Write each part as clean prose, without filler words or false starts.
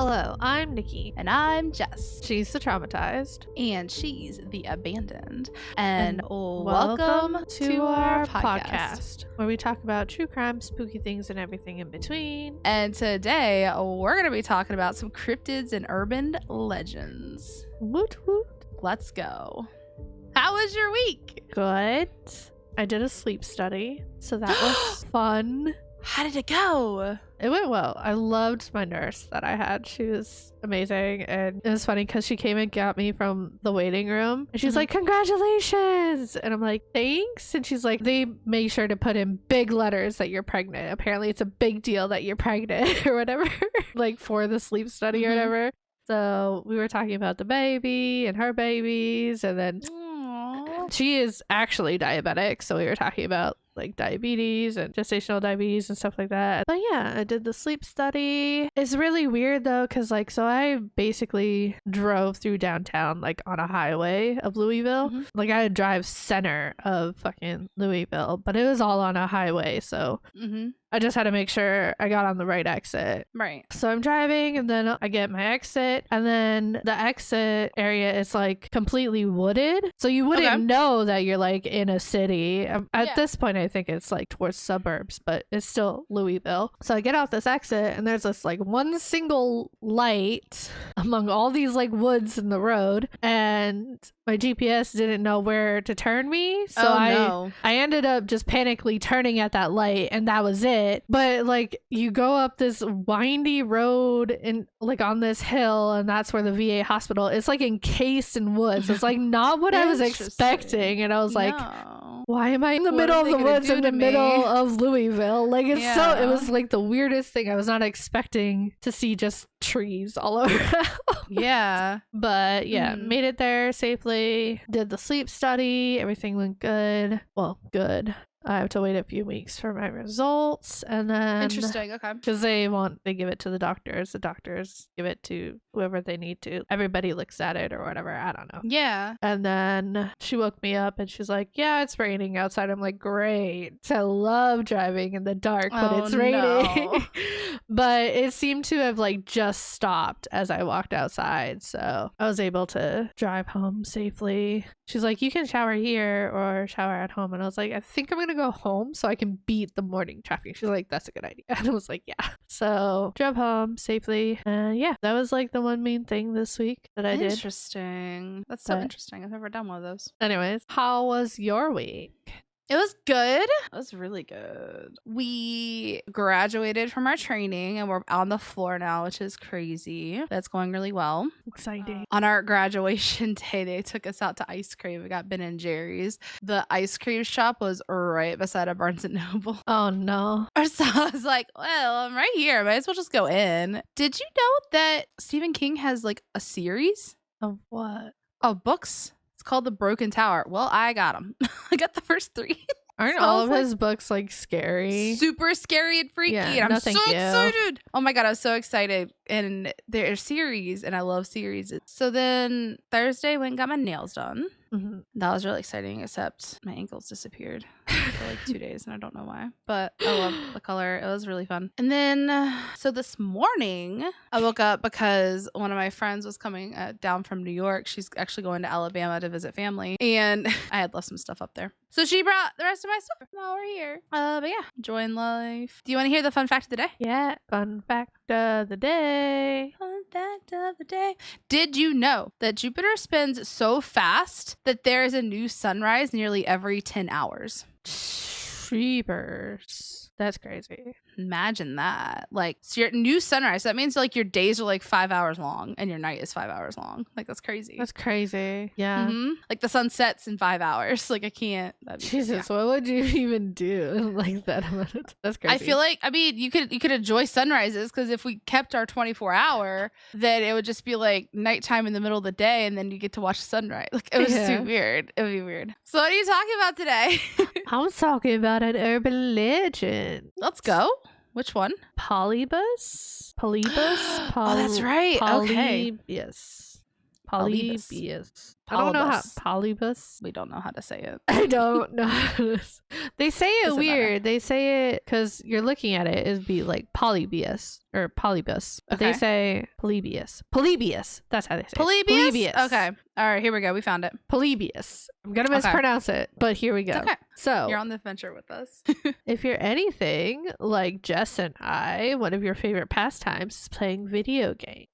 Hello, I'm Nikki. And I'm Jess. She's the traumatized. And she's the abandoned. And welcome to our podcast, where we talk about true crime, spooky things, and everything in between. And today, we're going to be talking about some cryptids and urban legends. Woot woot. Let's go. How was your week? Good. I did a sleep study, so that was fun. How did it go? It went well. I loved my nurse that I had. She was amazing. And it was funny because she came and got me from the waiting room. And she's like, congratulations. And I'm like, thanks. And she's like, they make sure to put in big letters that you're pregnant. Apparently it's a big deal that you're pregnant or whatever, like for the sleep study or whatever. So we were talking about the baby and her babies. And then she is actually diabetic. So we were talking about like diabetes and gestational diabetes and stuff like that. But yeah, I did the sleep study. It's really weird though, because like, so I basically drove through downtown, like on a highway of Louisville. Like I would drive center of fucking Louisville, but it was all on a highway. So I just had to make sure I got on the right exit. Right. So I'm driving and then I get my exit, and then the exit area is like completely wooded. So you wouldn't know that you're like in a city. At this point, I think it's like towards suburbs, but it's still Louisville. So I get off this exit and there's this like one single light among all these like woods in the road, and my GPS didn't know where to turn me. So I ended up just panically turning at that light, and that was it. But like you go up this windy road and like on this hill, and that's where the VA hospital is, like encased in woods. It's like not what I was expecting. And I was like, why am I in the middle of the woods in the middle of Louisville? Like it was like the weirdest thing. I was not expecting to see just trees all over. But made it there safely, did the sleep study, everything went good. Well, good. I have to wait a few weeks for my results, and then because they give it to the doctors give it to whoever they need to. Everybody looks at it or whatever, I don't know. And then she woke me up and she's like, yeah, it's raining outside. I'm like, great, I love driving in the dark, but it's raining. But it seemed to have like just stopped as I walked outside, so I was able to drive home safely. She's like, you can shower here or shower at home, and I was like, I think I'm gonna go home so I can beat the morning traffic. She's like, that's a good idea. And I was like, yeah. So drove home safely, and that was like the one main thing this week that I did. Interesting. That's so interesting. I've never done one of those. Anyways, how was your week? It was good. It was really good. We graduated from our training and we're on the floor now, which is crazy. That's going really well. Exciting. On our graduation day, they took us out to ice cream. We got Ben and Jerry's. The ice cream shop was right beside a Barnes & Noble. Oh, no. So I was like, well, I'm right here. Might as well just go in. Did you know that Stephen King has like a series? Of what? Of books. Called The Broken Tower. Well, I got them. I got the first 3. Aren't all of his books like scary? Super scary and freaky. And I'm so excited. Oh my God, I was so excited. And they're series, and I love series. So then Thursday went and got my nails done. That was really exciting, except my ankles disappeared for like 2 days, and I don't know why. But I love the color. It was really fun. And then, so this morning, I woke up because one of my friends was coming down from New York. She's actually going to Alabama to visit family, and I had left some stuff up there. So she brought the rest of my stuff. Now we're here. But yeah, enjoying life. Do you want to hear the fun fact of the day? Yeah, fun fact of the day. Fun fact of the day. Did you know that Jupiter spins so fast that there is a new sunrise nearly every 10 hours? Sheepers. That's crazy. Imagine that. Like, so your new sunrise, that means like your days are like 5 hours long and your night is 5 hours long. Like, that's crazy. That's crazy. Yeah. Like the sun sets in 5 hours. Like, I can't. Jesus, what would you even do like that amount of time? That's crazy. I feel like, I mean, you could enjoy sunrises, because if we kept our 24-hour, then it would just be like nighttime in the middle of the day, and then you get to watch sunrise. Like, it was too weird. It would be weird. So what are you talking about today? I'm talking about an urban legend. Let's go. Which one? Polybius? Oh, that's right. Okay. Yes. Polybius. I don't know how Polybius. We don't know how to say it. I don't know. They say it weird. They say it because you're looking at it. It'd be like Polybius or Polybus. But they say Polybius. Polybius. That's how they say it. Polybius? Okay. All right. Here we go. We found it. Polybius. I'm going to mispronounce it, but here we go. Okay. So you're on the adventure with us. If you're anything like Jess and I, one of your favorite pastimes is playing video games.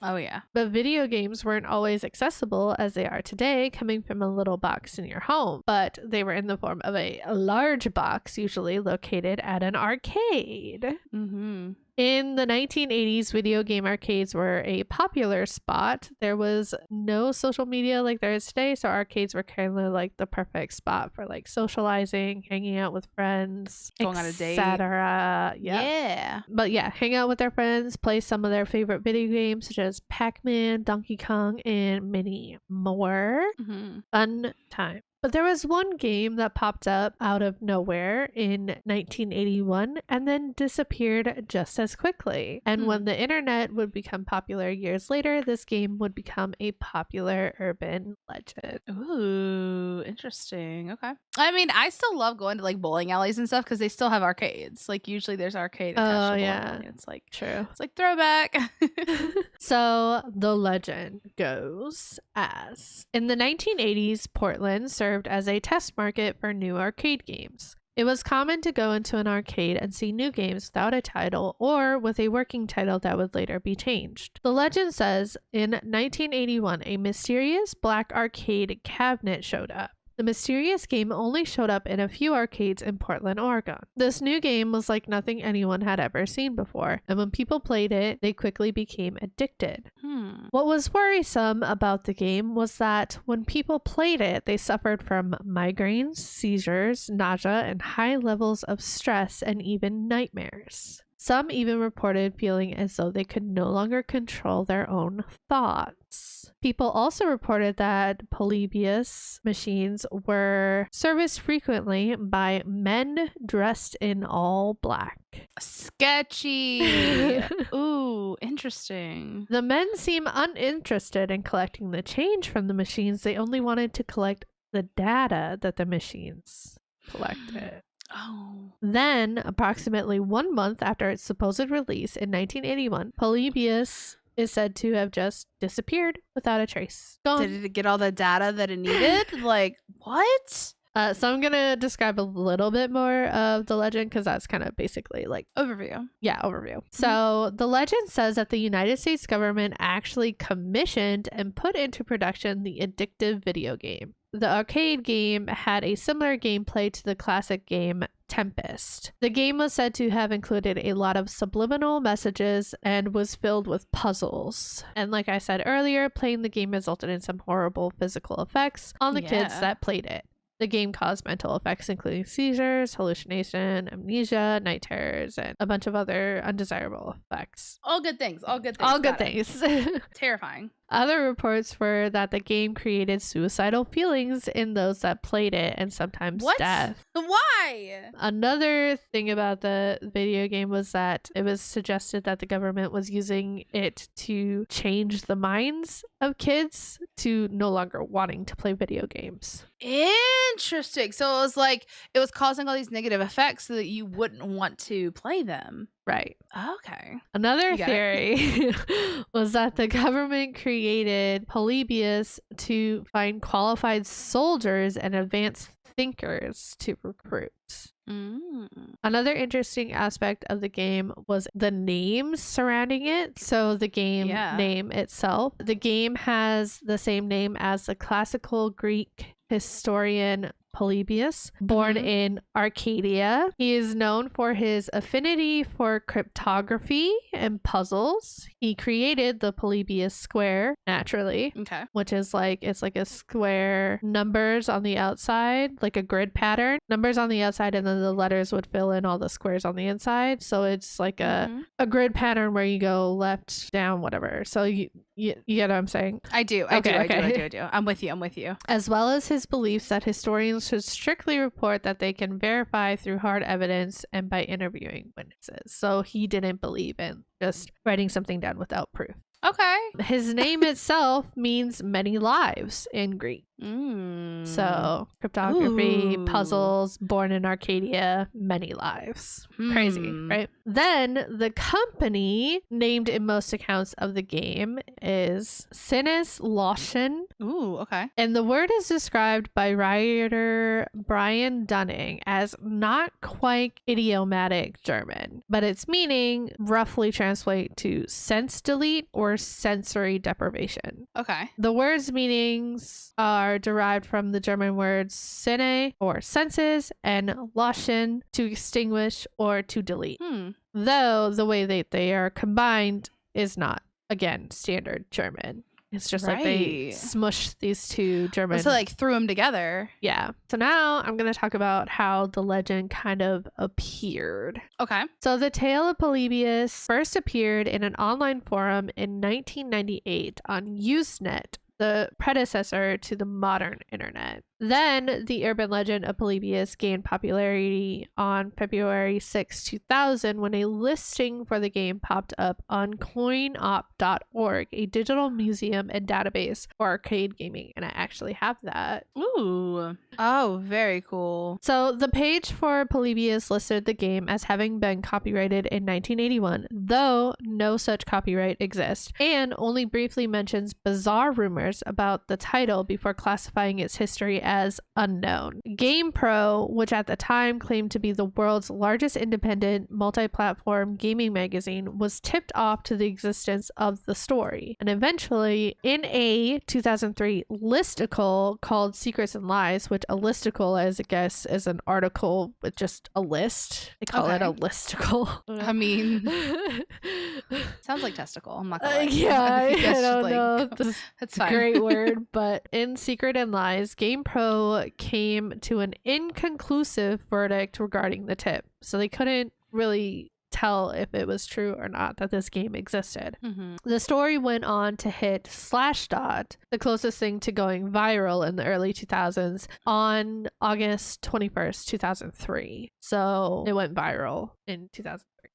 Oh, yeah. But video games weren't always accessible as they are today, coming from a little box in your home. But they were in the form of a large box, usually located at an arcade. Mm-hmm. In the 1980s, video game arcades were a popular spot. There was no social media like there is today, so arcades were kind of like the perfect spot for like socializing, hanging out with friends, going on a date, etc. Yeah. But yeah, hang out with their friends, play some of their favorite video games such as Pac-Man, Donkey Kong, and many more. Mm-hmm. Fun time. But there was one game that popped up out of nowhere in 1981 and then disappeared just as quickly. And when the internet would become popular years later, this game would become a popular urban legend. Ooh, interesting. Okay. I mean, I still love going to like bowling alleys and stuff because they still have arcades. Like usually there's arcade attached to bowling. It's like true. It's like throwback. So the legend goes as in the 1980s, Portland served as a test market for new arcade games. It was common to go into an arcade and see new games without a title or with a working title that would later be changed. The legend says in 1981, a mysterious black arcade cabinet showed up. The mysterious game only showed up in a few arcades in Portland, Oregon. This new game was like nothing anyone had ever seen before, and when people played it, they quickly became addicted. What was worrisome about the game was that when people played it, they suffered from migraines, seizures, nausea, and high levels of stress and even nightmares. Some even reported feeling as though they could no longer control their own thoughts. People also reported that Polybius machines were serviced frequently by men dressed in all black. Sketchy. Ooh, interesting. The men seem uninterested in collecting the change from the machines. They only wanted to collect the data that the machines collected. Oh. Then, approximately 1 month after its supposed release in 1981, Polybius is said to have just disappeared without a trace. Gone. Did it get all the data that it needed? Like, what? So I'm going to describe a little bit more of the legend because that's kind of basically like... Overview. Yeah, overview. So the legend says that the United States government actually commissioned and put into production the addictive video game. The arcade game had a similar gameplay to the classic game Tempest. The game was said to have included a lot of subliminal messages and was filled with puzzles. And like I said earlier, playing the game resulted in some horrible physical effects on the kids that played it. The game caused mental effects including seizures, hallucination, amnesia, night terrors, and a bunch of other undesirable effects. All good things. All good things. All good things. Terrifying. Other reports were that the game created suicidal feelings in those that played it and sometimes death. Why? Another thing about the video game was that it was suggested that the government was using it to change the minds of kids to no longer wanting to play video games. Interesting. So it was like it was causing all these negative effects so that you wouldn't want to play them. Right. Okay. Another theory was that the government created Polybius to find qualified soldiers and advanced thinkers to recruit. Another interesting aspect of the game was the names surrounding it. So the game name itself. The game has the same name as the classical Greek historian Polybius, born in Arcadia. He is known for his affinity for cryptography and puzzles. He created the Polybius square, naturally, which is like, it's like a square, numbers on the outside, like a grid pattern, numbers on the outside, and then the letters would fill in all the squares on the inside. So it's like a grid pattern where you go left, down, whatever. So you get what I'm saying? I do. I do. I'm with you. As well as his beliefs that historians should strictly report that they can verify through hard evidence and by interviewing witnesses. So he didn't believe in just writing something down without proof. Okay. His name itself means many lives in Greek. So cryptography, puzzles, born in Arcadia, many lives. Crazy, right? Then the company named in most accounts of the game is Sinus Loschen. Ooh, okay. And the word is described by writer Brian Dunning as not quite idiomatic German, but its meaning roughly translate to sense delete or sensory deprivation. Okay. The word's meanings are derived from the German words Sinne or senses and Loschen to extinguish or to delete. Though the way that they are combined is not, again, standard German. It's just like they smushed these two German. So like threw them together. Yeah. So now I'm going to talk about how the legend kind of appeared. Okay. So the tale of Polybius first appeared in an online forum in 1998 on Usenet, the predecessor to the modern internet. Then the urban legend of Polybius gained popularity on February 6, 2000 when a listing for the game popped up on coinop.org, a digital museum and database for arcade gaming. And I actually have that. Ooh. Oh, very cool. So the page for Polybius listed the game as having been copyrighted in 1981, though no such copyright exists, and only briefly mentions bizarre rumors about the title before classifying its history as unknown. GamePro, which at the time claimed to be the world's largest independent multi-platform gaming magazine, was tipped off to the existence of the story. And eventually, in a 2003 listicle called Secrets and Lies, which a listicle, as I guess, is an article with just a list. They call it a listicle. I mean, sounds like testicle. I'm not gonna lie. Yeah, I don't know. That's fine. Great word. But in Secret and Lies, GamePro came to an inconclusive verdict regarding the tip. So they couldn't really tell if it was true or not that this game existed. The story went on to hit Slashdot, the closest thing to going viral in the early 2000s, on August 21st, 2003. So it went viral in 2003.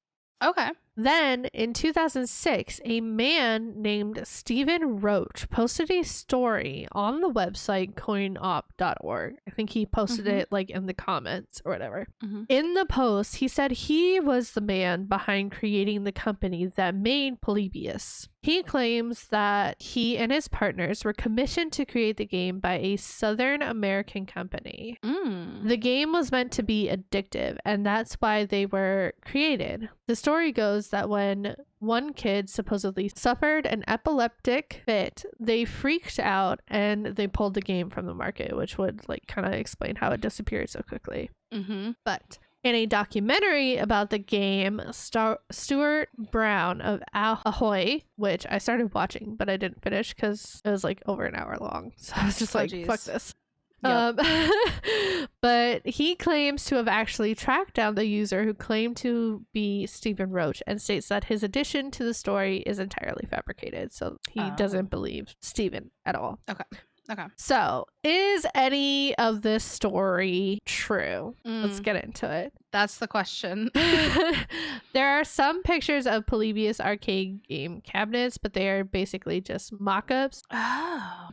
Okay. Then in 2006, a man named Stephen Roach posted a story on the website coinop.org. I think he posted it like in the comments or whatever. In the post, he said he was the man behind creating the company that made Polybius. He claims that he and his partners were commissioned to create the game by a Southern American company. The game was meant to be addictive, and that's why they were created. The story goes that when one kid supposedly suffered an epileptic fit, they freaked out and they pulled the game from the market, which would like kind of explain how it disappeared so quickly. But in a documentary about the game, Stuart Brown of Ahoy, which I started watching, but I didn't finish because it was like over an hour long. So I was just fuck this. Yep. But he claims to have actually tracked down the user who claimed to be Stephen Roach and states that his addition to the story is entirely fabricated. So he doesn't believe Stephen at all. Okay. So is any of this story true? Let's get into it. That's the question. There are some pictures of Polybius arcade game cabinets, but they are basically just mock-ups.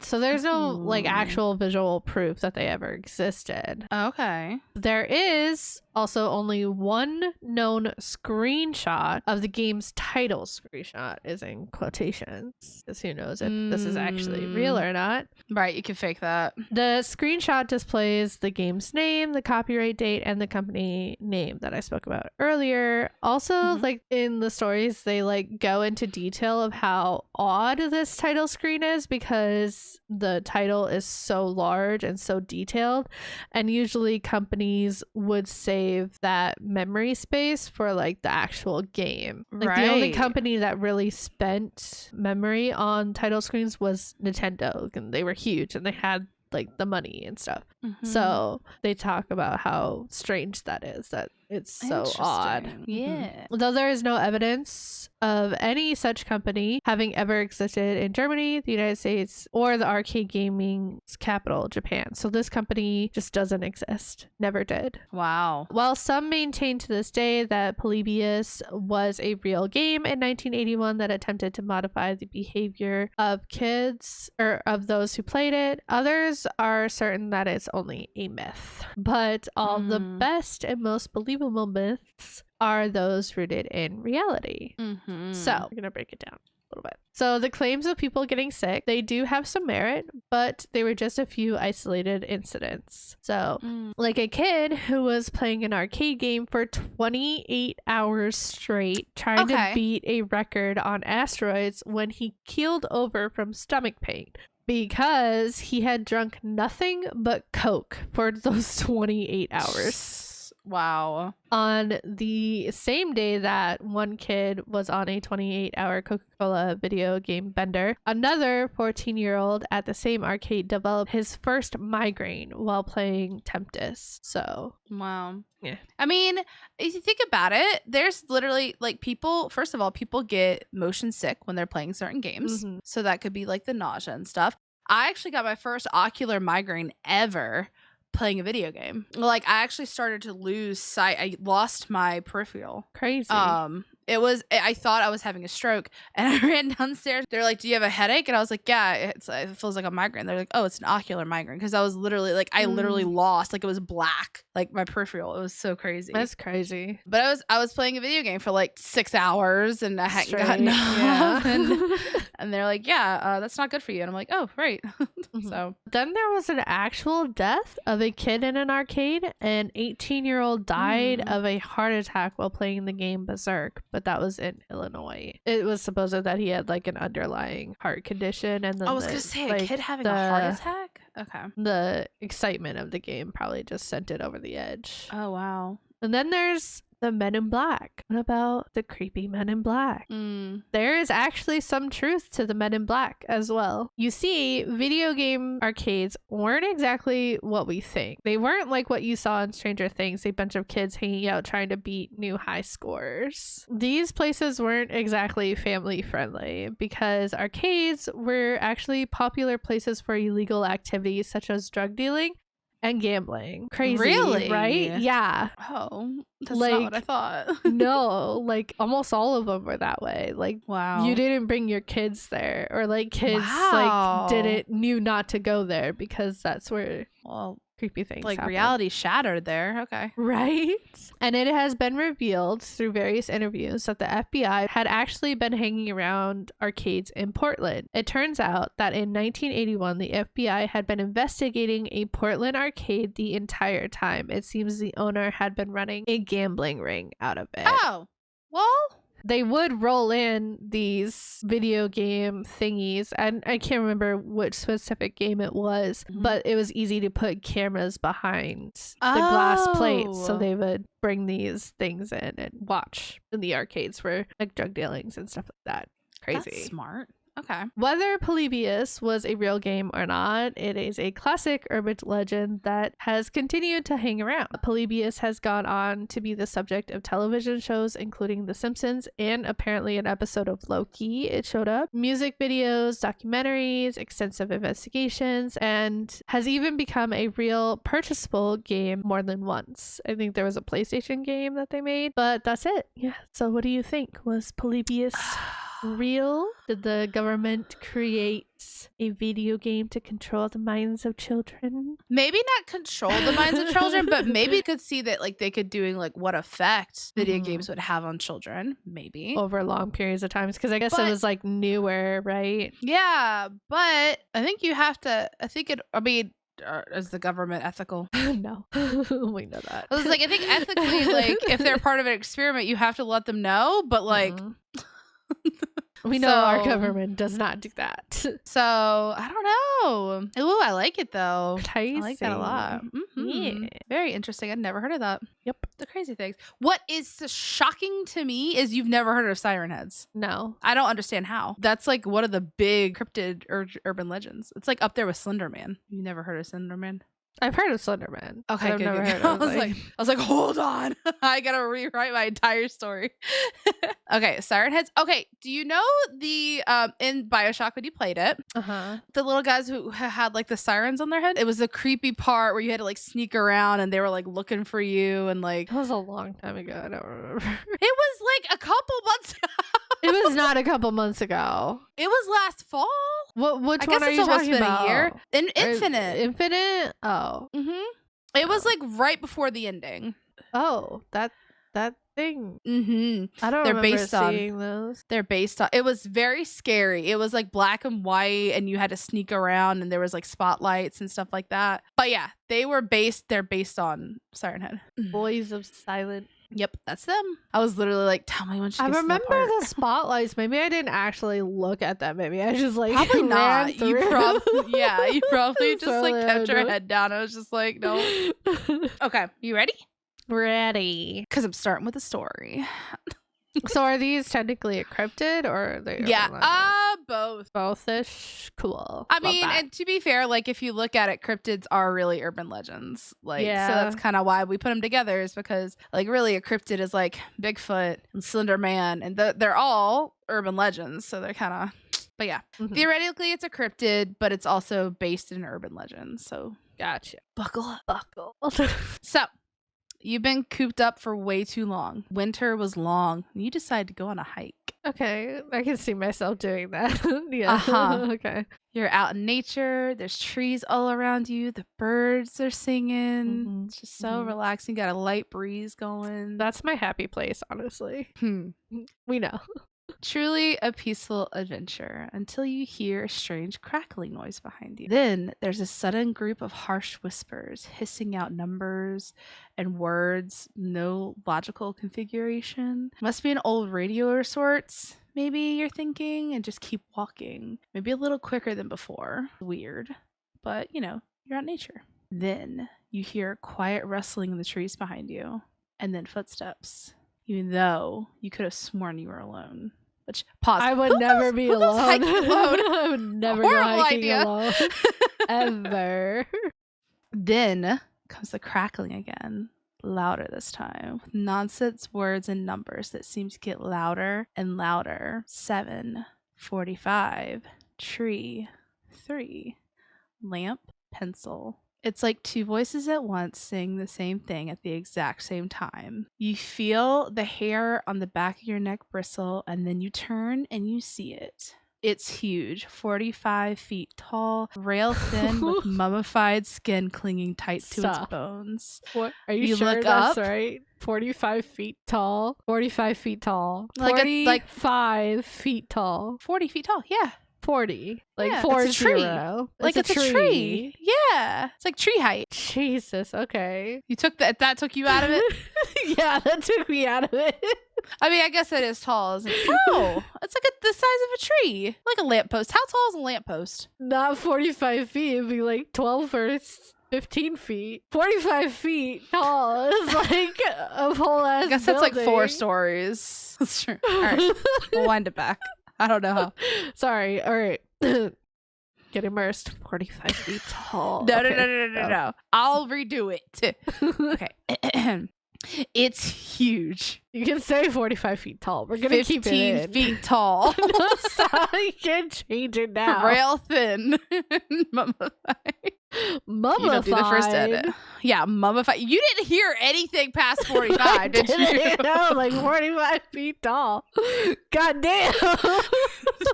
So there's no like actual visual proof that they ever existed. Okay. There is also only one known screenshot of the game's title. Screenshot is in quotations, because who knows if this is actually real or not. Right, you can fake that. The screenshot displays the game's name, the copyright date, and the company name that I spoke about earlier. Also, like in the stories, they like go into detail of how odd this title screen is because the title is so large and so detailed, and usually companies would save that memory space for like the actual game. Like the only company that really spent memory on title screens was Nintendo, and they were huge and they had like the money and stuff. So they talk about how strange that is, that It's so odd. Yeah. Though there is no evidence of any such company having ever existed in Germany, the United States, or the arcade gaming's capital, Japan. So this company just doesn't exist. Never did. Wow. While some maintain to this day that Polybius was a real game in 1981 that attempted to modify the behavior of kids or of those who played it, others are certain that it's only a myth. But all the best and most believable myths are those rooted in reality. So I'm going to break it down a little bit. So the claims of people getting sick, they do have some merit, but they were just a few isolated incidents. So like a kid who was playing an arcade game for 28 hours straight trying to beat a record on asteroids when he keeled over from stomach pain because he had drunk nothing but Coke for those 28 hours. Wow. On the same day that one kid was on a 28-hour Coca-Cola video game bender, another 14-year-old at the same arcade developed his first migraine while playing Tempest. So, wow. Yeah. I mean, if you think about it, there's literally like people, first of all, people get motion sick when they're playing certain games. So that could be like the nausea and stuff. I actually got my first ocular migraine ever playing a video game. Like I actually started to lose sight. I lost my peripheral. Crazy. I thought I was having a stroke and I ran downstairs. They're like, do you have a headache? And I was like, yeah, it feels like a migraine. They're like, oh, it's an ocular migraine. Because I was literally like, I literally lost, like it was black, like my peripheral. It was so crazy. That's crazy. But I was playing a video game for like 6 hours and I hadn't gotten up. And they're like, yeah, that's not good for you. And I'm like, oh, right. So then there was an actual death of a kid in an arcade. An 18-year-old died of a heart attack while playing the game Berserk. But that was in Illinois. It was supposed that he had like an underlying heart condition, and then I was gonna say a kid having a heart attack. Okay. The excitement of the game probably just sent it over the edge. Oh wow. And then there's the Men in Black. What about the creepy Men in Black? There is actually some truth to the Men in Black as well. You see, video game arcades weren't exactly what we think. They weren't like what you saw in Stranger Things, a bunch of kids hanging out trying to beat new high scores. These places weren't exactly family friendly because arcades were actually popular places for illegal activities such as drug dealing and gambling. Crazy, really? Right? Yeah. Oh, that's not what I thought. No, like almost all of them were that way. Like, wow, you didn't bring your kids there, or like kids like knew not to go there because that's where creepy things like happen. Reality shattered there. Okay. Right? And it has been revealed through various interviews that the FBI had actually been hanging around arcades in Portland. It turns out that in 1981, the FBI had been investigating a Portland arcade the entire time. It seems the owner had been running a gambling ring out of it. Oh, well, they would roll in these video game thingies, and I can't remember which specific game it was, but it was easy to put cameras behind the glass plates, so they would bring these things in and watch in the arcades for like drug dealings and stuff like that. Crazy. That's smart. Okay. Whether Polybius was a real game or not, it is a classic urban legend that has continued to hang around. Polybius has gone on to be the subject of television shows, including The Simpsons and apparently an episode of Loki. It showed up, music videos, documentaries, extensive investigations, and has even become a real purchasable game more than once. I think there was a PlayStation game that they made, but that's it. Yeah. So what do you think? Was Polybius real? Did the government create a video game to control the minds of children? Maybe not control the minds of children, but maybe you could see that like they could doing like what effect video games would have on children, maybe over long periods of times, because I guess it was like newer, right? Yeah, but I think you have to. Is the government ethical? No. We know that. I was like, I think ethically, like if they're part of an experiment, you have to let them know, but like we know our government does not do that. So I don't know. Ooh, I like it though. Crazy. I like that a lot. Yeah. Very interesting. I'd never heard of that. Yep. The crazy things. What is shocking to me is you've never heard of siren heads. No. I don't understand how. That's like one of the big cryptid urban legends. It's like up there with Slender Man. You never heard of Slender Man? I've heard of Slenderman. Okay, I've never heard I of was like, hold on. I gotta rewrite my entire story. Okay, Siren Heads. Okay, do you know the in BioShock when you played it? The little guys who had like the sirens on their head? It was a creepy part where you had to like sneak around and they were like looking for you and like. That was a long time ago. I don't remember. It was like a couple months ago. It was not a couple months ago. It was last fall. Which one are you talking about? A year. Infinite. Infinite? Oh. It was like right before the ending. Oh, that thing. I don't They're remember based seeing those. They're based on. It was very scary. It was like black and white, and you had to sneak around, and there was like spotlights and stuff like that. But yeah, they're based on Siren Head. Boys of Silent. Yep, that's them. I was literally like, tell me when she gets I remember to that part. the spotlights. Maybe I didn't actually look at them. Maybe I just like probably not. You probably just like kept your head down. I was just like, no. Okay, you ready? Ready. Because I'm starting with a story. So are these technically a cryptid or are they? Both. Both-ish. Cool. I mean, and to be fair, like if you look at it, cryptids are really urban legends. Like, so that's kind of why we put them together, is because like really a cryptid is like Bigfoot and Slender Man, and they're all urban legends. So they're kind of, but yeah, theoretically it's a cryptid, but it's also based in urban legends. So gotcha. Buckle up. So. You've been cooped up for way too long. Winter was long. You decide to go on a hike. Okay. I can see myself doing that. Yeah. Okay. You're out in nature. There's trees all around you. The birds are singing. It's just so relaxing. Got a light breeze going. That's my happy place, honestly. We know. Truly a peaceful adventure until you hear a strange crackling noise behind you. Then there's a sudden group of harsh whispers hissing out numbers and words, no logical configuration. Must be an old radio of sorts, maybe you're thinking, and just keep walking. Maybe a little quicker than before. Weird, but you know, you're out in nature. Then you hear a quiet rustling in the trees behind you, and then footsteps. Even though you could have sworn you were alone. Which, pause. I would never be alone. I would never go hiking alone. Ever. Then comes the crackling again. Louder this time. With nonsense words and numbers that seem to get louder and louder. 7:45. Tree. 3. Lamp. Pencil. It's like two voices at once saying the same thing at the exact same time. You feel the hair on the back of your neck bristle, and then you turn and you see it. It's huge, 45 feet tall, rail thin with mummified skin clinging tight to its bones. What? Are you sure look that's up, right? 45 feet tall. 45 feet tall. Like 5 feet tall. 40 feet tall, yeah. 40. Like yeah, 40. It's a tree. Like it's a tree. Yeah. It's like tree height. Jesus, okay. You took that took you out of it? Yeah, that took me out of it. I mean, I guess it is tall, isn't it? No, it's like the size of a tree. Like a lamppost. How tall is a lamppost? Not 45 feet. It'd be like 12 or 15 feet. 45 feet tall is like a whole ass I guess building. That's like 4 stories. That's true. All right. We'll wind it back. I don't know how. Sorry. All right. Get immersed. 45 feet tall. No. I'll redo it. Okay. It's huge. You can say 45 feet tall. We're going to keep it in. 15 feet tall. No, stop. You can't change it now. Rail thin. Mummified. Mummified? You don't do the first edit. Yeah, mummified. You didn't hear anything past 45, did you? No, like 45 feet tall. God damn.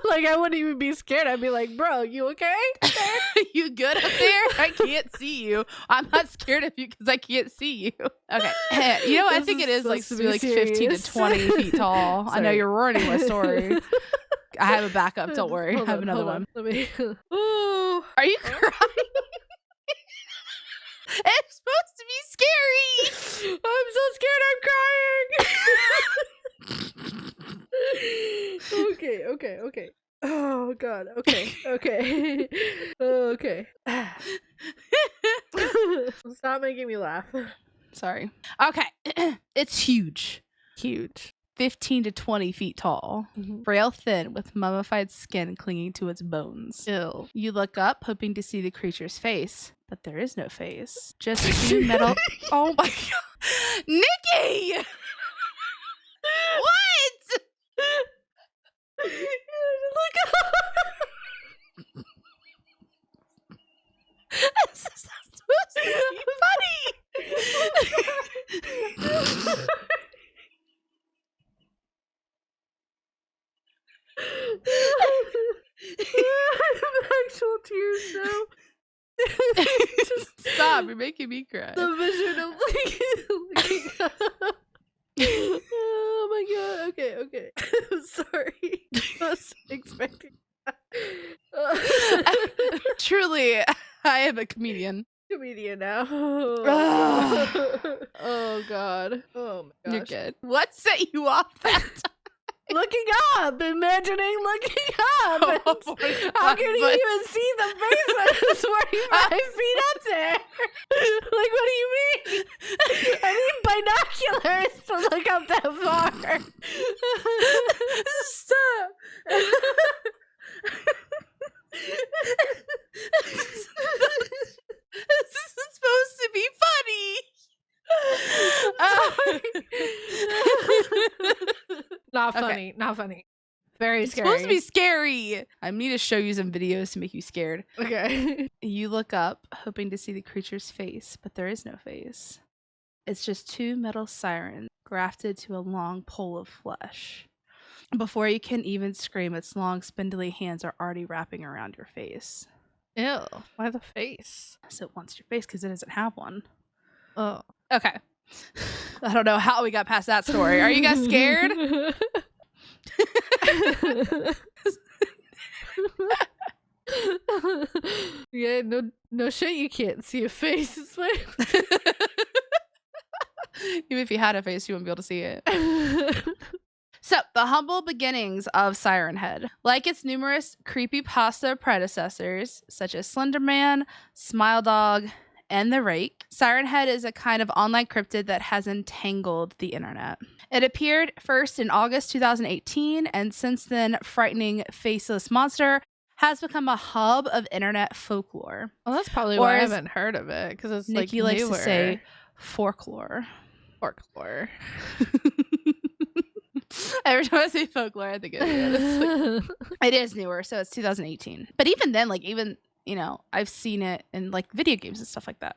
Like, I wouldn't even be scared. I'd be like, bro, you okay? You good up there? I can't see you. I'm not scared of you because I can't see you. Okay. You know, I think it is like to be like 15 to 20 feet tall. Sorry. I know you're ruining my story. I have a backup. Don't worry. I have another one. Are you crying? It's supposed to be scary. I'm so scared. I'm crying. Okay. Oh God. Okay. Okay. Stop making me laugh. Sorry. Okay. It's huge. 15 to 20 feet tall, frail, thin, with mummified skin clinging to its bones. Ew. You look up, hoping to see the creature's face, but there is no face. Just two metal. Oh my god, Nikki! What? Look up. This is not supposed to be funny. Actual tears now. Just stop! You're making me cry. The vision of looking up. Oh my god. Okay. I'm sorry. I was expecting that. Truly, I am a comedian. Comedian now. Oh god. Oh my gosh. You're good. What set you off that time? Looking up, imagining looking up. Oh how can you even see the face when it's 45 feet up there? Like, what do you mean? I need binoculars to look up that far. Stop. This isn't supposed to be funny. Not funny. Not funny. Very it's scary. Supposed to be scary. I need to show you some videos to make you scared. Okay. You look up, hoping to see the creature's face, but there is no face. It's just two metal sirens grafted to a long pole of flesh. Before you can even scream, its long, spindly hands are already wrapping around your face. Ew. Why the face? So it wants your face because it doesn't have one. Oh. Okay. I don't know how we got past that story. Are you guys scared? Yeah, no shit, you can't see a face. Even if you had a face, you wouldn't be able to see it. So, the humble beginnings of Siren Head. Like its numerous creepypasta predecessors, such as Slenderman, Smile Dog, and The Rake, Siren Head is a kind of online cryptid that has entangled the internet. It appeared first in August 2018, and since then, frightening faceless monster has become a hub of internet folklore. Well, that's probably why I haven't heard of it, because it's Nikki like likes to say folklore. Folklore. Every time I say folklore, I think it is. It is newer, so it's 2018. But even then, I've seen it in like video games and stuff like that.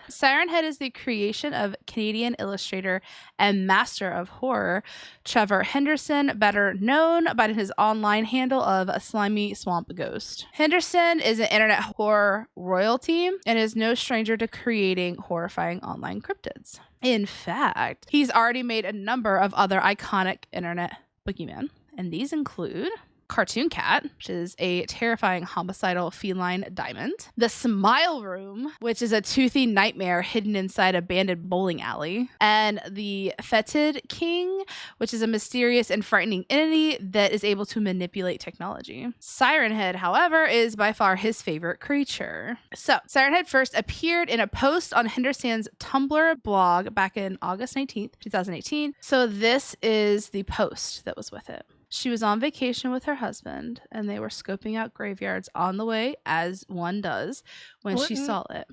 Siren Head is the creation of Canadian illustrator and master of horror Trevor Henderson, better known by his online handle of a slimy swamp ghost. Henderson is an internet horror royalty and is no stranger to creating horrifying online cryptids. In fact, he's already made a number of other iconic internet boogeymen, and these include Cartoon Cat, which is a terrifying homicidal feline diamond. The Smile Room, which is a toothy nightmare hidden inside a abandoned bowling alley. And the Fetid King, which is a mysterious and frightening entity that is able to manipulate technology. Siren Head, however, is by far his favorite creature. So, Siren Head first appeared in a post on Henderson's Tumblr blog back in August 19th, 2018. So this is the post that was with it. She was on vacation with her husband, and they were scoping out graveyards on the way, as one does, when she saw it.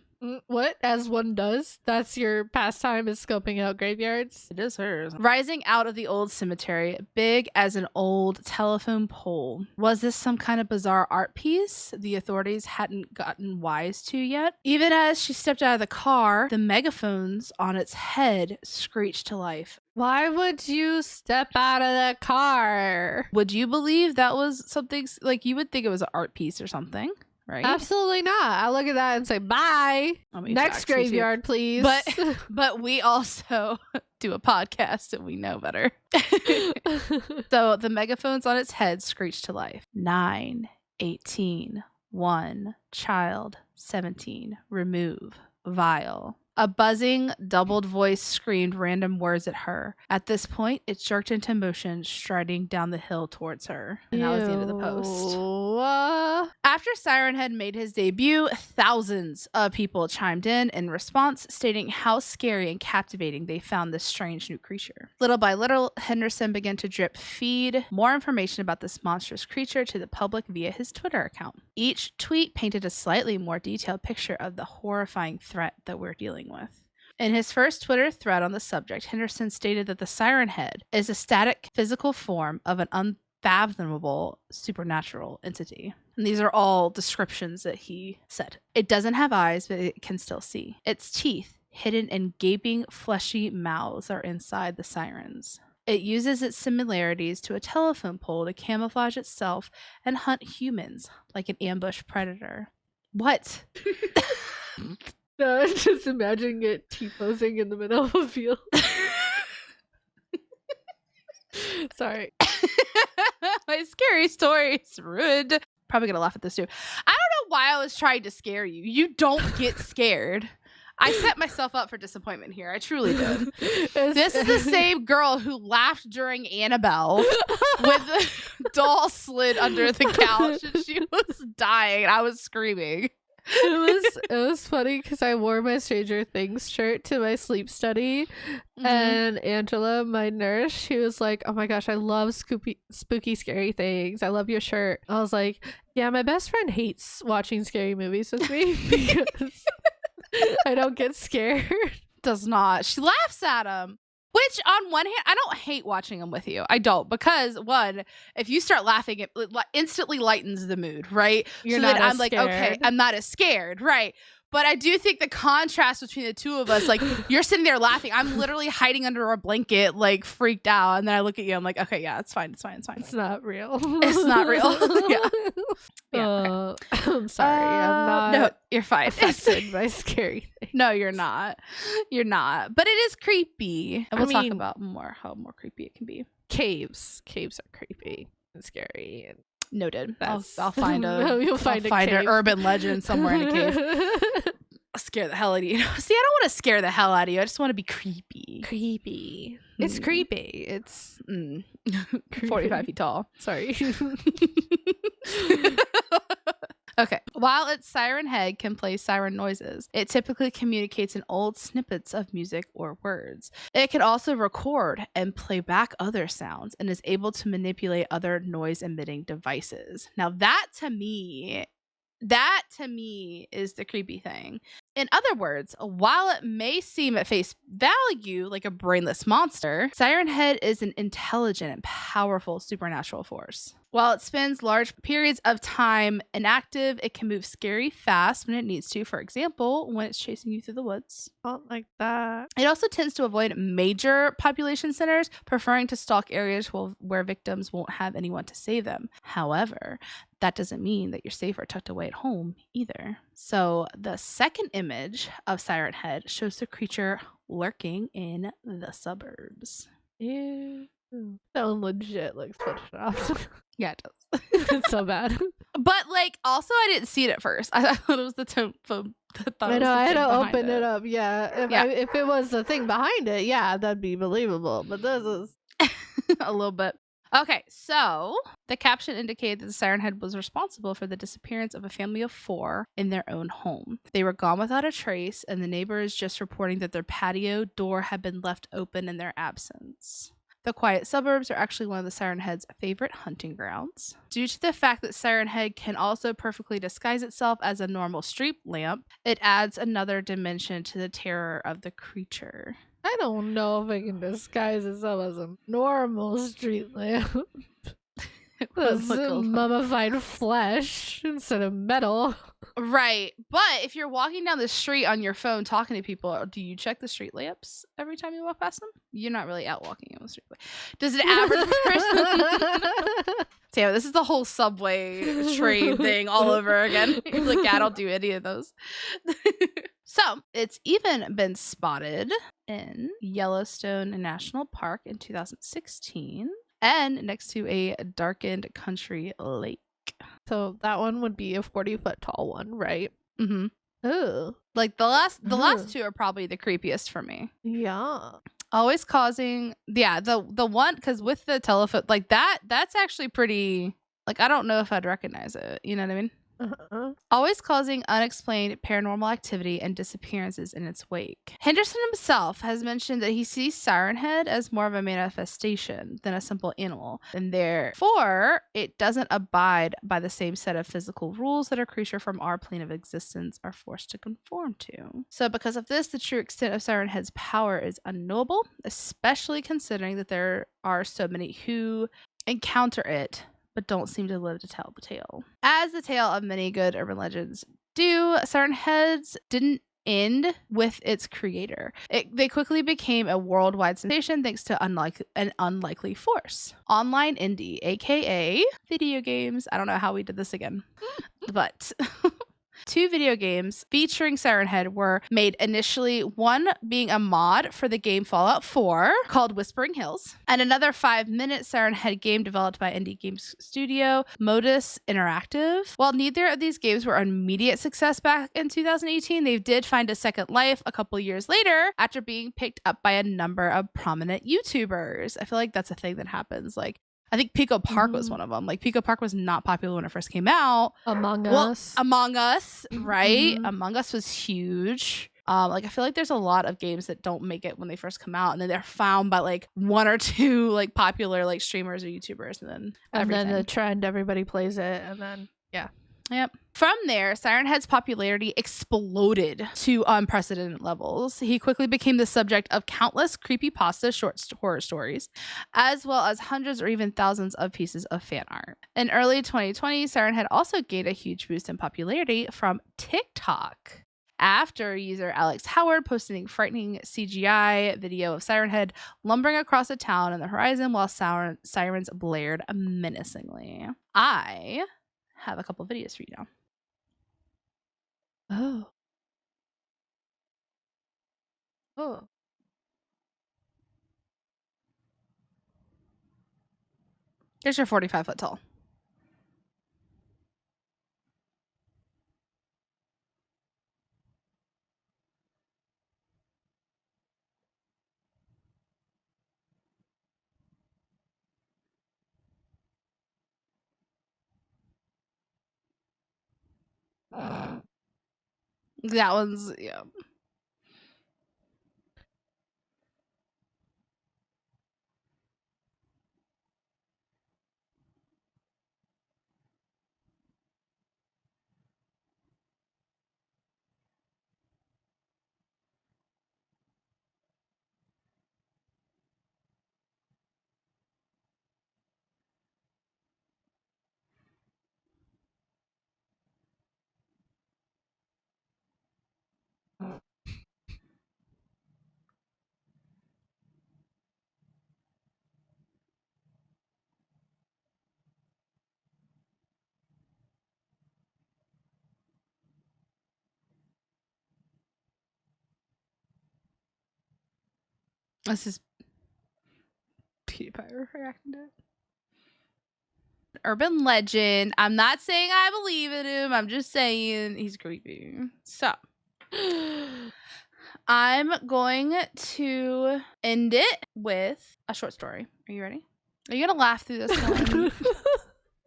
What? As one does? That's your pastime, is scoping out graveyards? It is hers. Rising out of the old cemetery, big as an old telephone pole. Was this some kind of bizarre art piece the authorities hadn't gotten wise to yet? Even as she stepped out of the car, the megaphones on its head screeched to life. Why would you step out of the car? Would you believe that was something, like, you would think it was an art piece or something? Right? Absolutely not. I look at that and say, bye. Next graveyard, please. But we also do a podcast and we know better. So the megaphones on its head screeched to life. 9, 18, 1, child, 17, remove, vile. A buzzing, doubled voice screamed random words at her. At this point, it jerked into motion, striding down the hill towards her. And that was the end of the post. After Siren Head made his debut, thousands of people chimed in response, stating how scary and captivating they found this strange new creature. Little by little, Henderson began to drip feed more information about this monstrous creature to the public via his Twitter account. Each tweet painted a slightly more detailed picture of the horrifying threat that we're dealing with. In his first Twitter thread on the subject, Henderson stated that the Siren Head is a static physical form of an unfathomable supernatural entity. And these are all descriptions that he said. It doesn't have eyes, but it can still see. Its teeth, hidden in gaping, fleshy mouths, are inside the sirens. It uses its similarities to a telephone pole to camouflage itself and hunt humans like an ambush predator. What? No, I'm just imagining it T-posing in the middle of a field. Sorry. My scary story's ruined. Probably gonna laugh at this too. I don't know why I was trying to scare you. You don't get scared. I set myself up for disappointment here. I truly did. This is the same girl who laughed during Annabelle when the doll slid under the couch and she was dying and I was screaming. It was funny because I wore my Stranger Things shirt to my sleep study, and Angela, my nurse, she was like, "Oh my gosh, I love spooky, scary things. I love your shirt." I was like, "Yeah, my best friend hates watching scary movies with me because I don't get scared." Does not. She laughs at him. Which, on one hand, I don't hate watching them with you. I don't. Because, one, if you start laughing, it instantly lightens the mood, right? You're not I'm scared. like, okay, I'm not as scared, right? But I do think the contrast between the two of us, like, you're sitting there laughing. I'm literally hiding under a blanket, like, freaked out. And then I look at you, I'm like, okay, yeah, it's fine. It's not real. It's not real. Yeah. Okay. I'm sorry. I'm not. No, you're fine. Affected by scary things. No, you're not. You're not. But it is creepy. And we'll talk about how more creepy it can be. Caves are creepy and scary. And noted. I'll find a you'll find an urban legend somewhere in a cave. I'll scare the hell out of you. See, I don't want to scare the hell out of you. I just want to be creepy. It's creepy. It's 45 feet tall. Sorry. Okay. While its siren head can play siren noises, it typically communicates in old snippets of music or words. It can also record and play back other sounds and is able to manipulate other noise-emitting devices. Now that to me is the creepy thing. In other words, while it may seem at face value like a brainless monster, Siren Head is an intelligent and powerful supernatural force. While it spends large periods of time inactive, it can move scary fast when it needs to. For example, when it's chasing you through the woods. Not like that. It also tends to avoid major population centers, preferring to stalk areas where victims won't have anyone to save them. However, that doesn't mean that you're safe or tucked away at home either. So the second image of Siren Head shows the creature lurking in the suburbs. Ew. That one legit looks photoshopped. Yeah, it does. It's so bad. But like, also, I didn't see it at first. I thought it was the temp. I know. I had to open it up. Yeah. If it was the thing behind it, yeah, that'd be believable. But this is a little bit. Okay, so the caption indicated that the Siren Head was responsible for the disappearance of a family of 4 in their own home. They were gone without a trace, and the neighbor is just reporting that their patio door had been left open in their absence. The quiet suburbs are actually one of the Siren Head's favorite hunting grounds. Due to the fact that Siren Head can also perfectly disguise itself as a normal street lamp, it adds another dimension to the terror of the creature. I don't know if I can disguise itself as a normal street lamp. That's mummified flesh instead of metal. Right. But if you're walking down the street on your phone talking to people, do you check the street lamps every time you walk past them? You're not really out walking on the street. Does an average person... Damn, this is the whole subway train thing all over again. Like, yeah, I don't do any of those. So, it's even been spotted in Yellowstone National Park in 2016 and next to a darkened country lake. So that one would be a 40-foot tall one, right? Mm-hmm. Oh, like the last 2 are probably the creepiest for me. Yeah. Always causing, the one, because with the telephone, like that's actually pretty Like, I don't know if I'd recognize it. You know what I mean? Always causing unexplained paranormal activity and disappearances in its wake. Henderson himself has mentioned that he sees Siren Head as more of a manifestation than a simple animal, and therefore it doesn't abide by the same set of physical rules that a creature from our plane of existence are forced to conform to. So because of this, the true extent of Siren Head's power is unknowable, especially considering that there are so many who encounter it but don't seem to live to tell the tale. As the tale of many good urban legends do, Siren Heads didn't end with its creator. They quickly became a worldwide sensation thanks to an unlikely force. Online indie, aka video games. I don't know how we did this again, but 2 video games featuring Siren Head were made initially, one being a mod for the game Fallout 4 called Whispering Hills, and another 5-minute Siren Head game developed by indie games studio Modus Interactive. While neither of these games were an immediate success back in 2018, they did find a second life a couple years later after being picked up by a number of prominent YouTubers. I feel like that's a thing that happens. Like, I think Pico Park was one of them. Like, Pico Park was not popular when it first came out. Among Us, right? Among Us was huge. Like, I feel like there's a lot of games that don't make it when they first come out, and then they're found by like 1 or 2 like popular like streamers or YouTubers, and then everything. Then the trend, everybody plays it, and then Yep. From there, Siren Head's popularity exploded to unprecedented levels. He quickly became the subject of countless creepypasta horror stories, as well as hundreds or even thousands of pieces of fan art. In early 2020, Siren Head also gained a huge boost in popularity from TikTok, after user Alex Howard posting a frightening CGI video of Siren Head lumbering across a town in the horizon while sirens blared menacingly. I have a couple videos for you now. Oh. There's your 45-foot tall. That one's, yeah. This is PewDiePie reacting to it. Urban legend. I'm not saying I believe in him. I'm just saying he's creepy. So I'm going to end it with a short story. Are you ready? Are you gonna laugh through this one?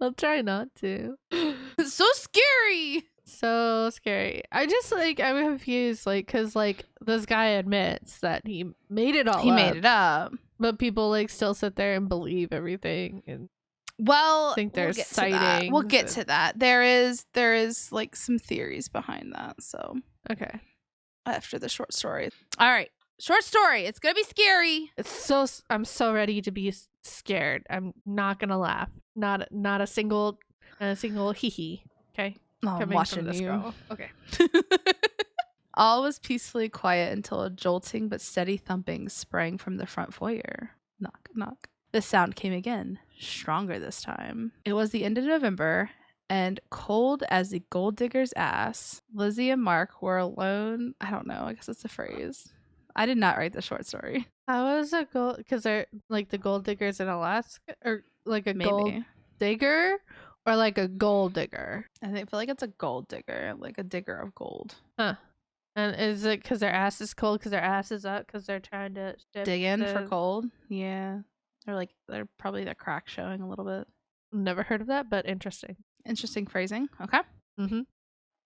I'll try not to. It's so scary. So scary. I'm confused, like, because like this guy admits that he made it all up. He made it up, but people like still sit there and believe everything. And well, think there's sightings. We'll get to that. There is like some theories behind that. So okay, after the short story. All right, short story. It's gonna be scary. I'm so ready to be scared. I'm not gonna laugh. Not a single hee hee. Okay. Oh, I'm watching this girl. Okay. All was peacefully quiet until a jolting but steady thumping sprang from the front foyer. Knock, knock. The sound came again, stronger this time. It was the end of November, and cold as the gold digger's ass. Lizzie and Mark were alone. I don't know. I guess it's a phrase. I did not write the short story. How is it gold? Because they're like the gold diggers in Alaska, or like a Maybe. Gold digger, or like a gold digger. I feel like it's a gold digger, like a digger of gold. Huh. And is it because their ass is cold? Because their ass is up? Because they're trying to dig in for cold? Yeah. They're probably their crack showing a little bit. Never heard of that, but interesting. Interesting phrasing. Okay. Mm-hmm.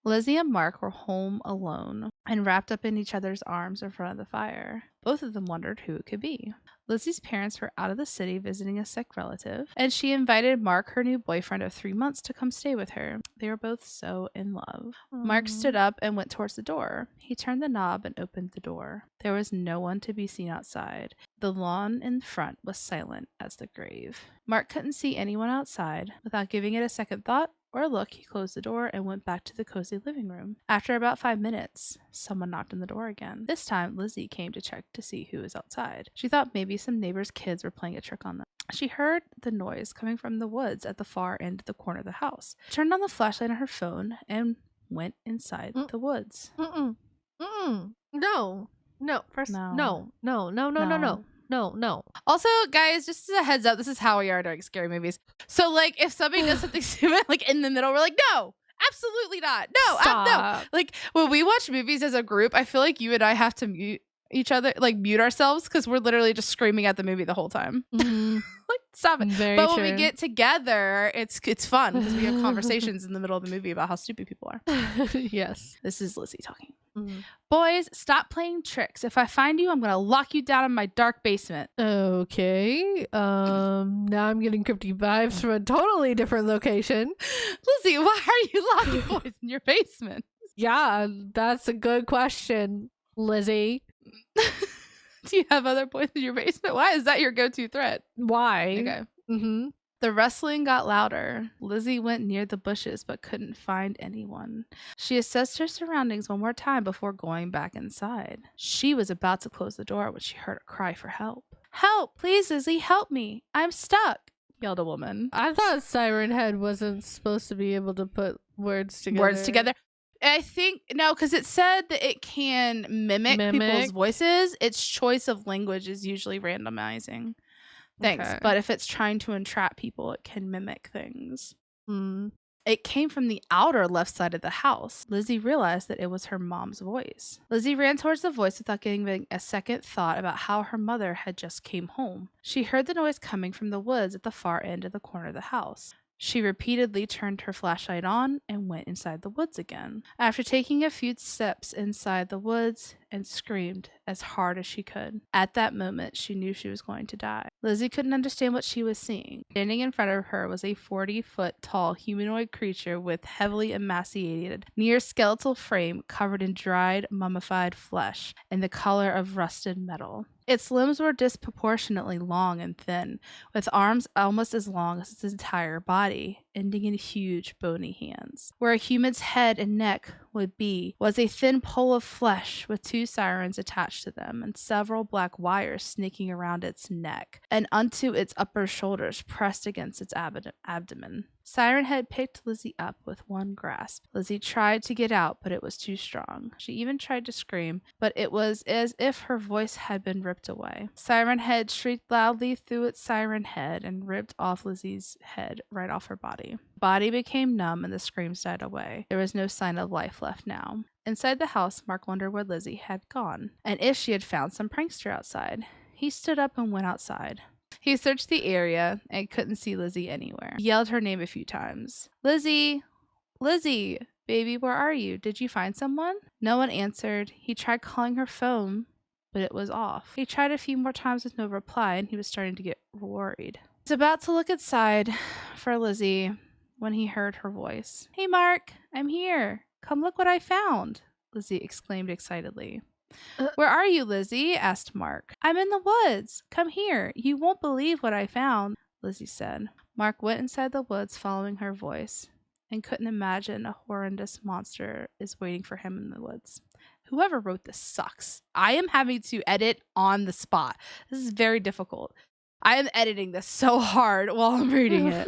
Lizzie and Mark were home alone and wrapped up in each other's arms in front of the fire. Both of them wondered who it could be. Lizzie's parents were out of the city visiting a sick relative, and she invited Mark, her new boyfriend of 3 months, to come stay with her. They were both so in love. Mark stood up and went towards the door. He turned the knob and opened the door. There was no one to be seen outside. The lawn in front was silent as the grave. Mark couldn't see anyone outside. Without giving it a second thought or a look, he closed the door and went back to the cozy living room. After about 5 minutes, someone knocked on the door again. This time, Lizzie came to check to see who was outside. She thought maybe some neighbors' kids were playing a trick on them. She heard the noise coming from the woods at the far end of the corner of the house. She turned on the flashlight on her phone and went inside the woods. No. First, no. Also, guys, just as a heads up, this is how we are during scary movies. So, like, if somebody does something stupid, like in the middle, we're like, no, absolutely not. No, no. Like, when we watch movies as a group, I feel like you and I have to mute each other, like mute ourselves, because we're literally just screaming at the movie the whole time. Like, stop it. But when we get together, it's fun because we have conversations in the middle of the movie about how stupid people are. Yes. This is Lizzie talking. Boys, stop playing tricks. If I find you, I'm gonna lock you down in my dark basement. Okay. Now I'm getting cryptic vibes from a totally different location. Lizzie, why are you locking boys in your basement? Yeah, that's a good question, Lizzie. Do you have other boys in your basement? Why is that your go-to threat? Why? Okay. Mm-hmm. The rustling got louder. Lizzie went near the bushes but couldn't find anyone. She assessed her surroundings one more time before going back inside. She was about to close the door when she heard a cry for help. Help! Please, Lizzie, help me! I'm stuck! Yelled a woman. I thought Siren Head wasn't supposed to be able to put words together. I think, no, because it said that it can mimic people's voices. Its choice of language is usually randomizing things. Okay. But if it's trying to entrap people, it can mimic things. It came from the outer left side of the house. Lizzie realized that it was her mom's voice. Lizzie ran towards the voice without giving a second thought about how her mother had just came home. She heard the noise coming from the woods at the far end of the corner of the house. She repeatedly turned her flashlight on and went inside the woods again. After taking a few steps inside the woods and screamed as hard as she could. At that moment, she knew she was going to die. Lizzie couldn't understand what she was seeing. Standing in front of her was a 40-foot tall humanoid creature with heavily emaciated, near skeletal frame covered in dried, mummified flesh and the color of rusted metal. Its limbs were disproportionately long and thin, with arms almost as long as its entire body, ending in huge bony hands. Where a human's head and neck would be was a thin pole of flesh with 2 sirens attached to them and several black wires snaking around its neck and onto its upper shoulders pressed against its abdomen. Siren Head picked Lizzie up with one grasp. Lizzie tried to get out, but it was too strong. She even tried to scream, but it was as if her voice had been ripped away. Siren Head shrieked loudly through its siren head and ripped off Lizzie's head right off her body. The body became numb and the screams died away. There was no sign of life left now. Inside the house, Mark wondered where Lizzie had gone, and if she had found some prankster outside. He stood up and went outside. He searched the area and couldn't see Lizzie anywhere. He yelled her name a few times. Lizzie! Lizzie! Baby, where are you? Did you find someone? No one answered. He tried calling her phone, but it was off. He tried a few more times with no reply, and he was starting to get worried. He was about to look inside for Lizzie when he heard her voice. Hey, Mark, I'm here. Come look what I found, Lizzie exclaimed excitedly. Where are you, Lizzie? Asked Mark. I'm in the woods. Come here. You won't believe what I found, Lizzie said. Mark went inside the woods following her voice and couldn't imagine a horrendous monster is waiting for him in the woods. Whoever wrote this sucks. I am having to edit on the spot. This is very difficult. I am editing this so hard while I'm reading it.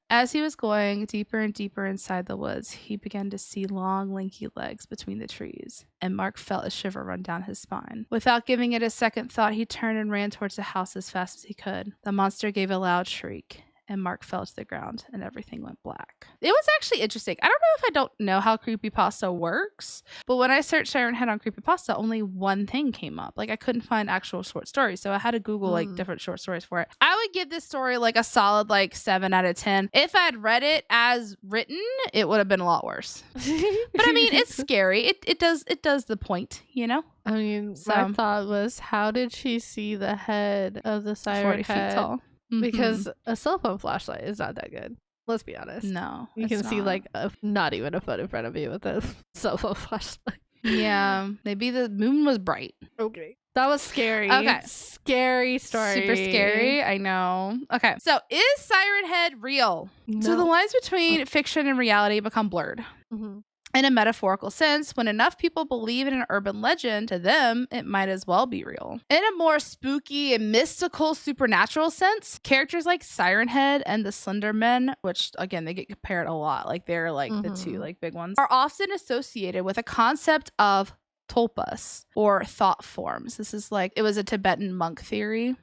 As he was going deeper and deeper inside the woods, he began to see long, lanky legs between the trees, and Mark felt a shiver run down his spine. Without giving it a second thought, he turned and ran towards the house as fast as he could. The monster gave a loud shriek and Mark fell to the ground and everything went black. It was actually interesting. I don't know if I don't know how creepypasta works, but when I searched Siren Head on creepypasta, only one thing came up. Like I couldn't find actual short stories, so I had to Google like different short stories for it. I would give this story like a solid like 7 out of 10. If I'd read it as written, it would have been a lot worse. But I mean, it's scary. It does the point, you know? I mean, my thought was, how did she see the head of the siren 40 head? feet tall. Because a cell phone flashlight is not that good. Let's be honest. No, you can see like not even a foot in front of you with a cell phone flashlight. Yeah, maybe the moon was bright. Okay. That was scary. Okay. Scary story. Super scary. I know. Okay. So is Siren Head real? No. So the lines between fiction and reality become blurred. Mm-hmm. In a metaphorical sense, when enough people believe in an urban legend, to them, it might as well be real. In a more spooky and mystical supernatural sense, characters like Siren Head and the Slender Men, which again, they get compared a lot, like they're like the two like big ones, are often associated with a concept of tulpas or thought forms. This is like, it was a Tibetan monk theory.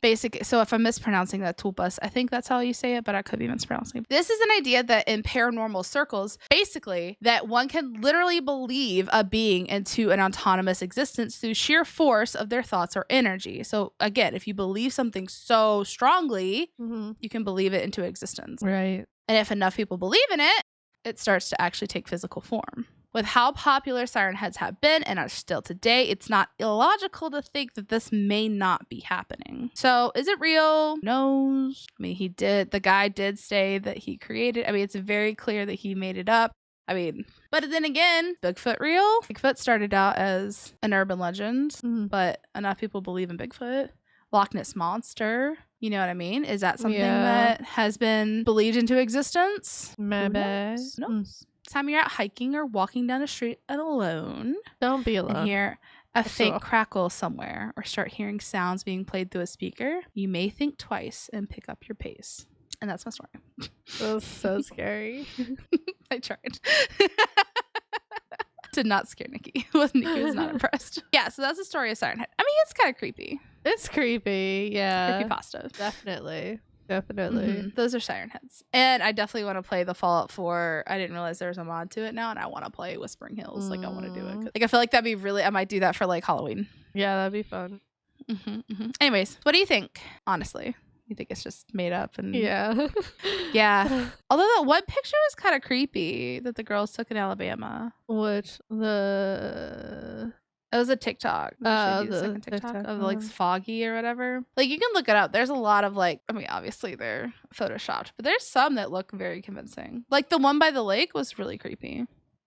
Basically, so if I'm mispronouncing that, tulpas, I think that's how you say it, but I could be mispronouncing it. This is an idea that in paranormal circles, basically, that one can literally believe a being into an autonomous existence through sheer force of their thoughts or energy. So again, if you believe something so strongly, you can believe it into existence. Right. And if enough people believe in it, it starts to actually take physical form. With how popular Siren Heads have been and are still today, it's not illogical to think that this may not be happening. So is it real? Who knows? I mean, the guy did say that he created, I mean, it's very clear that he made it up. I mean, but then again, Bigfoot real? Bigfoot started out as an urban legend, but enough people believe in Bigfoot. Loch Ness Monster, you know what I mean? Is that something that has been believed into existence? Maybe. Who knows? Time you're out hiking or walking down the street alone, don't be alone, and hear a faint crackle somewhere or start hearing sounds being played through a speaker, you may think twice and pick up your pace. And that's my story. That was so scary. I tried. Did not scare Nikki. Nikki was not impressed. Yeah, so that's the story of Siren Head. I mean, it's kind of creepy. It's creepy, yeah. Creepypasta. Definitely. Those are Siren Heads. And I definitely want to play the Fallout 4. I didn't realize there was a mod to it now, and I want to play Whispering Hills. Like, I want to do it. Like, I feel like that'd be really, I might do that for like Halloween. Yeah, that'd be fun. Anyways, what do you think? Honestly, you think it's just made up? And yeah. Although that one picture was kind of creepy that the girls took in Alabama. Which it was a TikTok. The second TikTok of like foggy or whatever. Like, you can look it up. There's a lot of like, I mean, obviously they're photoshopped, but there's some that look very convincing. Like the one by the lake was really creepy.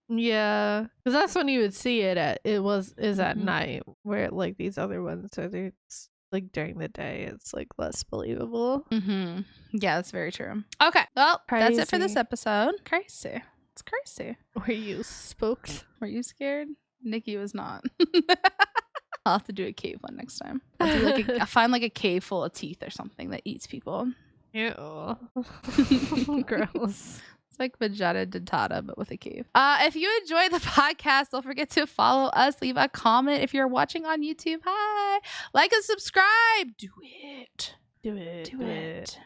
Yeah, because that's when you would see it at at night, where like these other ones are like during the day. It's like less believable. Yeah, that's very tratu Okay, well, that's it for this episode. Crazy. It's crazy. Were you spooked? Were you scared? Nikki was not. I'll have to do a cave one next time. I'll find like a cave full of teeth or something that eats people. Ew. Gross. It's like vagina dentata, but with a cave. If you enjoy the podcast, don't forget to follow us. Leave a comment if you're watching on YouTube. Hi. Like and subscribe. Do it. Do it. Do it.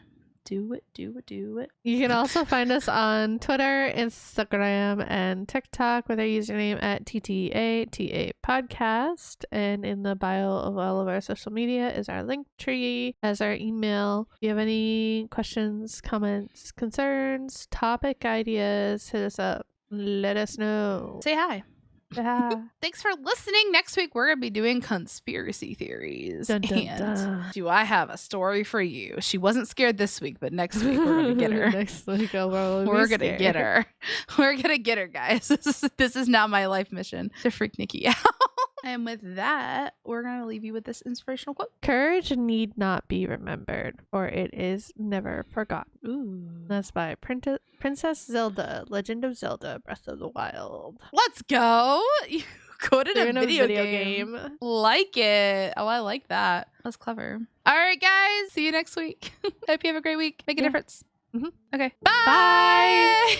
Do it, do it, do it. You can also find us on Twitter, Instagram, and TikTok with our username at TTATA Podcast. And in the bio of all of our social media is our link tree, as our email. If you have any questions, comments, concerns, topic ideas, hit us up. Let us know. Say hi. Yeah. Thanks for listening. Next week, we're going to be doing conspiracy theories. Dun, dun, and dun. Do I have a story for you? She wasn't scared this week, but next week, we're going to get her. Next week, we're going to get her. We're going to get her, guys. This is now my life mission, to freak Nikki out. And with that, we're going to leave you with this inspirational quote. Courage need not be remembered, or it is never forgotten. Ooh. That's by Princess Zelda, Legend of Zelda, Breath of the Wild. Let's go. You quoted a video game. Like it. Oh, I like that. That's clever. All right, guys. See you next week. Hope you have a great week. Make a difference. Okay. Bye.